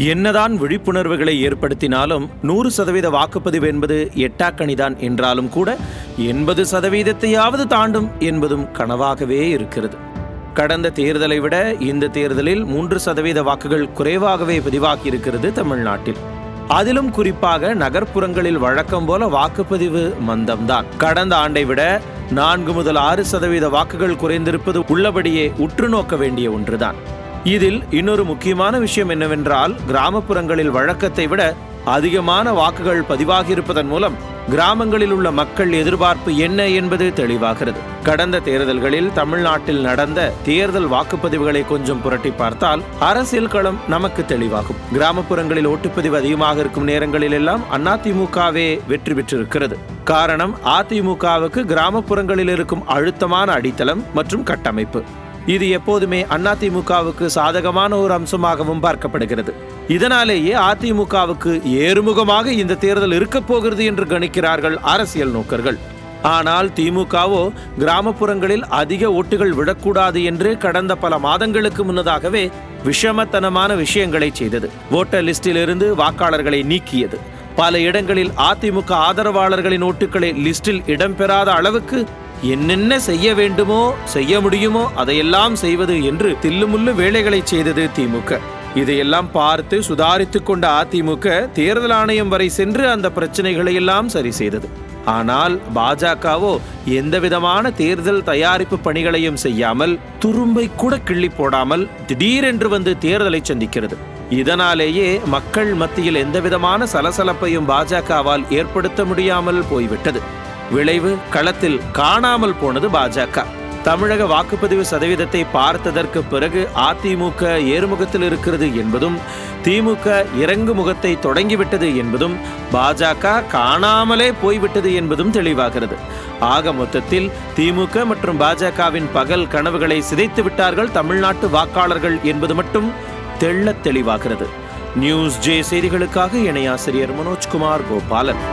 என்னதான் விழிப்புணர்வுகளை ஏற்படுத்தினாலும் 100% வாக்குப்பதிவு என்பது எட்டாக்கணிதான் என்றாலும் கூட 80%ஐயாவது தாண்டும் என்பதும் கனவாகவே இருக்கிறது. கடந்த தேர்தலை விட இந்த தேர்தலில் 3% வாக்குகள் குறைவாகவே பதிவாகி இருக்கிறது தமிழ்நாட்டில். அதிலும் குறிப்பாக நகர்ப்புறங்களில் வழக்கம் போல வாக்குப்பதிவு மந்தம்தான். கடந்த ஆண்டை விட 4 முதல் 6% வாக்குகள் குறைந்திருப்பது உள்ளபடியே உற்று நோக்க வேண்டிய ஒன்றுதான். இதில் இன்னொரு முக்கியமான விஷயம் என்னவென்றால், கிராமப்புறங்களில் வழக்கத்தை விட அதிகமான வாக்குகள் பதிவாகியிருப்பதன் மூலம் கிராமங்களில் உள்ள மக்கள் எதிர்பார்ப்பு என்ன என்பது தெளிவாகிறது. கடந்த தேர்தல்களில் தமிழ்நாட்டில் நடந்த தேர்தல் வாக்குப்பதிவுகளை கொஞ்சம் புரட்டி பார்த்தால் அரசியல் களம் நமக்கு தெளிவாகும். கிராமப்புறங்களில் ஓட்டுப்பதிவு அதிகமாக இருக்கும் நேரங்களில் எல்லாம் அதிமுகவே வெற்றி பெற்றிருக்கிறது. காரணம், அதிமுகவுக்கு கிராமப்புறங்களில் இருக்கும் அழுத்தமான அடித்தளம் மற்றும் கட்டமைப்பு. இது எப்போதுமே அதிமுகவுக்கு சாதகமான ஒரு அம்சமாகவும் பார்க்கப்படுகிறது. இதனாலேயே அதிமுகவுக்கு ஏறுமுகமாக இந்த தேர்தல் இருக்கப் போகிறது என்று கணிக்கிறார்கள் அரசியல் நோக்கர்கள். ஆனால் திமுகவோ கிராமப்புறங்களில் அதிக ஓட்டுகள் விடக்கூடாது என்று கடந்த பல மாதங்களுக்கு முன்னதாகவே விஷமத்தனமான விஷயங்களை செய்தது. ஓட்டர் லிஸ்டில் இருந்து வாக்காளர்களை நீக்கியது. பல இடங்களில் அதிமுக ஆதரவாளர்களின் ஓட்டுகளை லிஸ்டில் இடம்பெறாத அளவுக்கு என்னென்ன செய்ய வேண்டுமோ செய்ய முடியுமோ அதையெல்லாம் செய்வது என்று தில்லுமுள்ளு வேலைகளை செய்தது திமுக. இதையெல்லாம் பார்த்து சுதாரித்துக் கொண்ட அதிமுக தேர்தல் ஆணையம் வரை சென்று அந்த பிரச்சனைகளை எல்லாம் சரி செய்தது. ஆனால் பாஜகவோ எந்தவிதமான தேர்தல் தயாரிப்பு பணிகளையும் செய்யாமல், துரும்பை கூட கிள்ளி போடாமல் திடீரென்று வந்து தேர்தலை சந்திக்கிறது. இதனாலேயே மக்கள் மத்தியில் எந்தவிதமான சலசலப்பையும் பாஜகவால் ஏற்படுத்த முடியாமல் போய்விட்டது. விளைவு, களத்தில் காணாமல் போனது பாஜக. தமிழக வாக்குப்பதிவு சதவீதத்தை பார்த்ததற்கு பிறகு அதிமுக ஏறுமுகத்தில் இருக்கிறது என்பதும், திமுக இறங்கு முகத்தை தொடங்கிவிட்டது என்பதும், பாஜக காணாமலே போய்விட்டது என்பதும் தெளிவாகிறது. ஆக மொத்தத்தில் திமுக மற்றும் பாஜகவின் பகல் கனவுகளை சிதைத்து விட்டார்கள் தமிழ்நாட்டு வாக்காளர்கள் என்பது மட்டும் தெள்ளத் தெளிவாகிறது. நியூஸ் ஜே செய்திகளுக்காக இணையாசிரியர் மனோஜ்குமார் கோபாலன்.